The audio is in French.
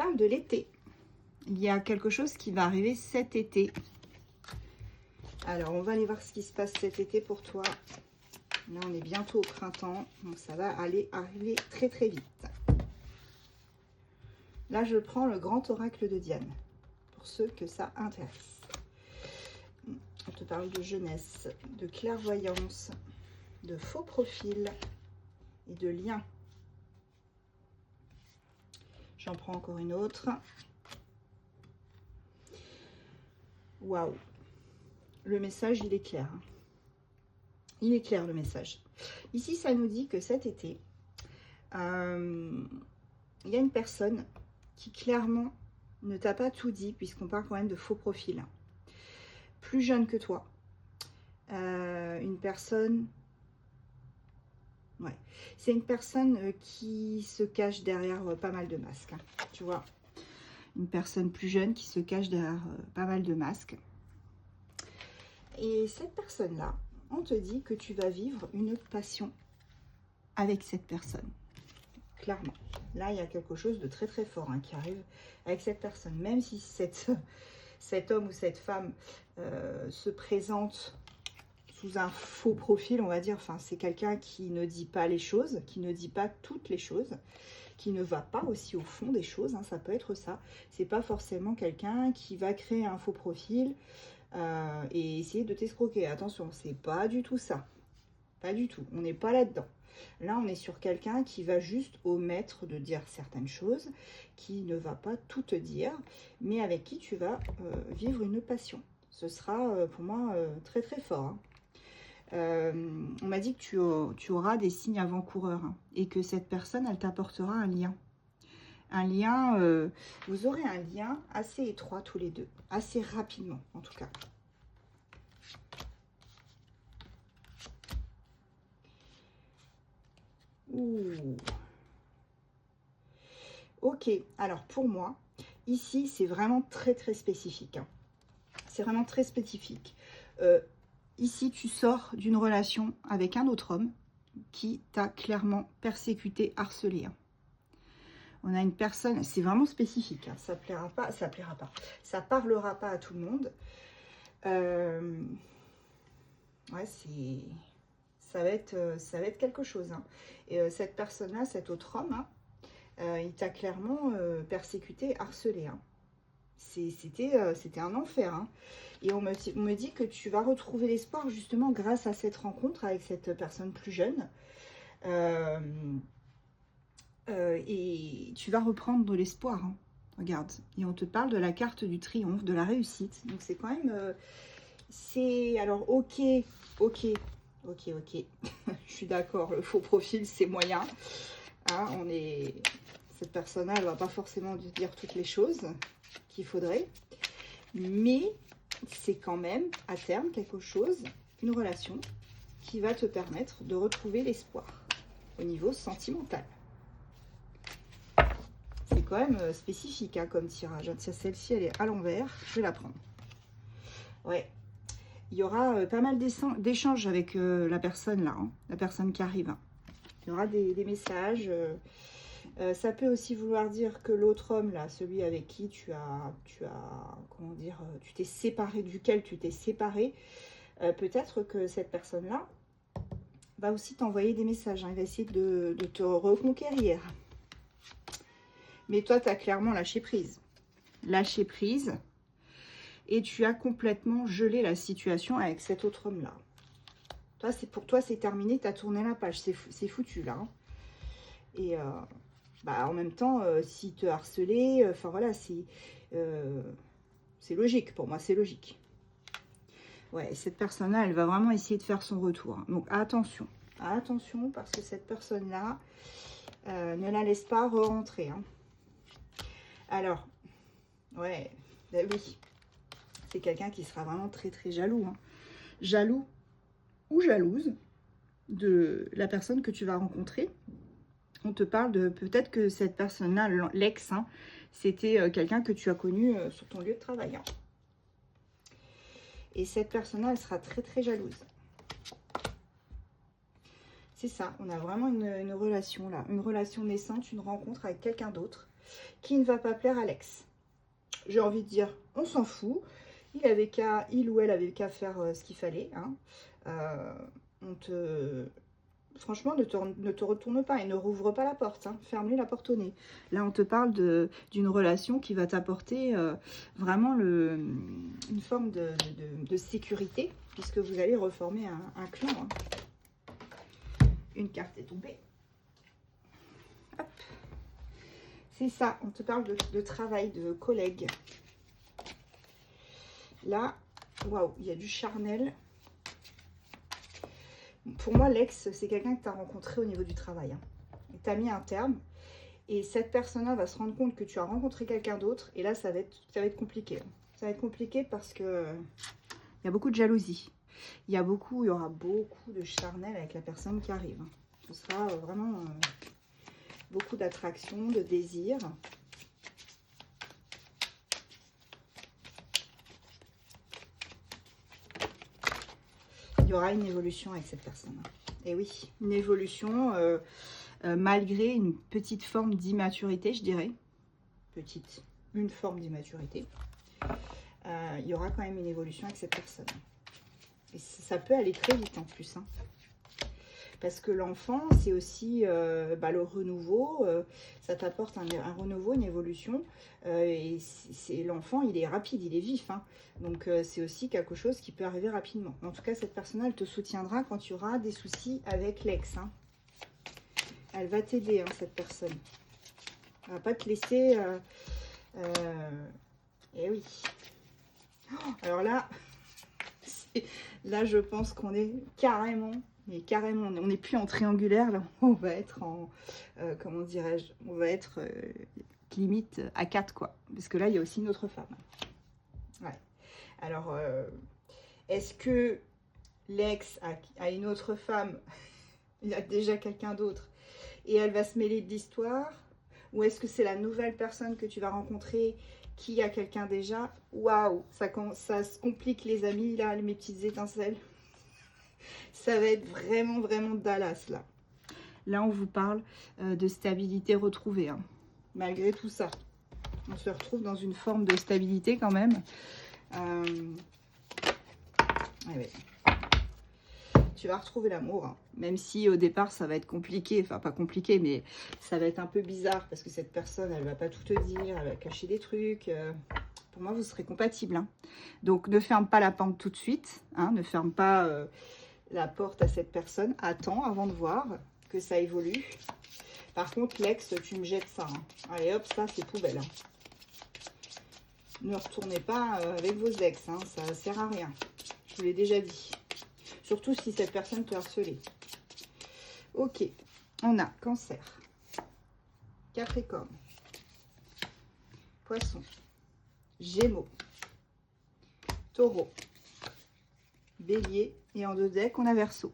parle de l'été. Il y a quelque chose qui va arriver cet été. Alors, on va aller voir ce qui se passe cet été pour toi. Là, on est bientôt au printemps, donc ça va arriver très très vite. Là, je prends le grand oracle de Diane, pour ceux que ça intéresse. On te parle de jeunesse, de clairvoyance, de faux profil et de liens. J'en prends encore une autre. Waouh! Le message, il est clair. Il est clair, le message. Ici, ça nous dit que cet été, il y a une personne qui clairement ne t'a pas tout dit, puisqu'on parle quand même de faux profil. Plus jeune que toi. Une personne... Ouais. C'est une personne qui se cache derrière pas mal de masques. Hein, tu vois. Une personne plus jeune qui se cache derrière pas mal de masques. Et cette personne-là, on te dit que tu vas vivre une passion avec cette personne. Clairement. Là, il y a quelque chose de très très fort hein, qui arrive avec cette personne. Même si cet homme ou cette femme se présente sous un faux profil, on va dire. Enfin, c'est quelqu'un qui ne dit pas les choses, qui ne dit pas toutes les choses, qui ne va pas aussi au fond des choses. Hein, ça peut être ça. C'est pas forcément quelqu'un qui va créer un faux profil et essayer de t'escroquer. Attention, c'est pas du tout ça. Pas du tout. On n'est pas là-dedans. Là, on est sur quelqu'un qui va juste omettre de dire certaines choses, qui ne va pas tout te dire, mais avec qui tu vas vivre une passion. Ce sera pour moi très très fort. Hein. On m'a dit que tu auras des signes avant-coureurs hein, et que cette personne, elle t'apportera un lien. Un lien, vous aurez un lien assez étroit tous les deux, assez rapidement en tout cas. Ouh. Ok, alors pour moi, ici c'est vraiment très très spécifique. Hein. C'est vraiment très spécifique. Ici tu sors d'une relation avec un autre homme qui t'a clairement persécuté, harcelé. Hein. On a une personne, c'est vraiment spécifique, hein, ça plaira pas, ça parlera pas à tout le monde. Ouais, ça va être quelque chose. Hein. Et cette personne-là, cet autre homme, hein, il t'a clairement persécuté, harcelé. Hein. C'était un enfer. Hein. Et on me dit que tu vas retrouver l'espoir justement grâce à cette rencontre avec cette personne plus jeune. Et tu vas reprendre de l'espoir. Hein. Regarde. Et on te parle de la carte du triomphe, de la réussite. Donc c'est quand même... alors ok. Je suis d'accord, le faux profil, c'est moyen. Hein, cette personne-là, elle va pas forcément dire toutes les choses qu'il faudrait. Mais c'est quand même, à terme, quelque chose, une relation qui va te permettre de retrouver l'espoir au niveau sentimental. C'est quand même spécifique hein, comme tirage. Celle-ci, elle est à l'envers. Je vais la prendre. Ouais. Il y aura pas mal d'échanges avec la personne là, hein, la personne qui arrive. Hein. Il y aura des messages. Ça peut aussi vouloir dire que l'autre homme là, celui avec qui tu t'es séparé, duquel tu t'es séparé, peut-être que cette personne là va aussi t'envoyer des messages. Hein, il va essayer de te reconquérir. Mais toi, tu as clairement lâché prise. Lâché prise. Et tu as complètement gelé la situation avec cet autre homme-là. Pour toi, c'est terminé, tu as tourné la page, c'est foutu là. Hein. Et en même temps, s'il te harcelait, enfin voilà, c'est logique, pour moi, c'est logique. Ouais, cette personne-là, elle va vraiment essayer de faire son retour. Hein. Donc attention, attention, parce que cette personne-là, ne la laisse pas re-rentrer. Hein. Alors, ouais, ben oui. C'est quelqu'un qui sera vraiment très très jaloux. Hein. Jaloux ou jalouse de la personne que tu vas rencontrer. On te parle de peut-être que cette personne-là, l'ex, hein, c'était quelqu'un que tu as connu sur ton lieu de travail. Hein. Et cette personne-là, elle sera très très jalouse. C'est ça, on a vraiment une relation là, une relation naissante, une rencontre avec quelqu'un d'autre. qui ne va pas plaire à l'ex. J'ai envie de dire, on s'en fout. Il ou elle avait qu'à faire ce qu'il fallait. Hein. Franchement, ne te retourne pas et ne rouvre pas la porte. Hein. Ferme-lui la porte au nez. Là, on te parle d'une relation qui va t'apporter vraiment une forme de sécurité, puisque vous allez reformer un clan. Hein. Une carte est tombée. Hop. C'est ça, on te parle de travail, de collègues. Là, waouh, il y a du charnel. Pour moi, l'ex, c'est quelqu'un que tu as rencontré au niveau du travail. Hein. Tu as mis un terme. Et cette personne-là va se rendre compte que tu as rencontré quelqu'un d'autre. Et là, ça va être compliqué. Hein. Ça va être compliqué parce que il y a beaucoup de jalousie. Il y aura beaucoup de charnel avec la personne qui arrive. Hein. Ce sera vraiment beaucoup d'attraction, de désir. Il y aura une évolution avec cette personne. Et oui, une évolution malgré une petite forme d'immaturité, je dirais. Une forme d'immaturité. Il y aura quand même une évolution avec cette personne. Et ça peut aller très vite en plus. Hein. Parce que l'enfant, c'est aussi le renouveau. Ça t'apporte un renouveau, une évolution. Et l'enfant, il est rapide, il est vif. Hein. Donc, c'est aussi quelque chose qui peut arriver rapidement. En tout cas, cette personne-là, elle te soutiendra quand tu auras des soucis avec l'ex. Hein. Elle va t'aider, hein, cette personne. Elle ne va pas te laisser... Eh oui. Alors là, je pense qu'on est carrément... Mais carrément, on n'est plus en triangulaire, là, on va être en, comment dirais-je, on va être limite à 4, quoi. Parce que là, il y a aussi une autre femme. Ouais. Alors, est-ce que l'ex a une autre femme, il a déjà quelqu'un d'autre, et elle va se mêler de l'histoire? Ou est-ce que c'est la nouvelle personne que tu vas rencontrer qui a quelqu'un déjà? Waouh, ça se complique, les amis, là, mes petites étincelles. Ça va être vraiment, vraiment Dallas, là. Là, on vous parle de stabilité retrouvée. Hein. Malgré tout ça, on se retrouve dans une forme de stabilité quand même. Ouais. Tu vas retrouver l'amour. Hein. Même si au départ, ça va être compliqué. Enfin, pas compliqué, mais ça va être un peu bizarre. Parce que cette personne, elle va pas tout te dire. Elle va cacher des trucs. Pour moi, vous serez compatibles. Hein. Donc, ne ferme pas la porte tout de suite. Hein. Ne ferme pas... la porte à cette personne, attends avant de voir que ça évolue. Par contre, l'ex, tu me jettes ça. Hein. Allez hop, ça c'est poubelle. Hein. Ne retournez pas avec vos ex, hein. Ça ne sert à rien. Je vous l'ai déjà dit. Surtout si cette personne te harcelait. Ok, on a Cancer, Capricorne, Poisson, Gémeaux, Taureau, Bélier, et en 2 decks, on a Verseau.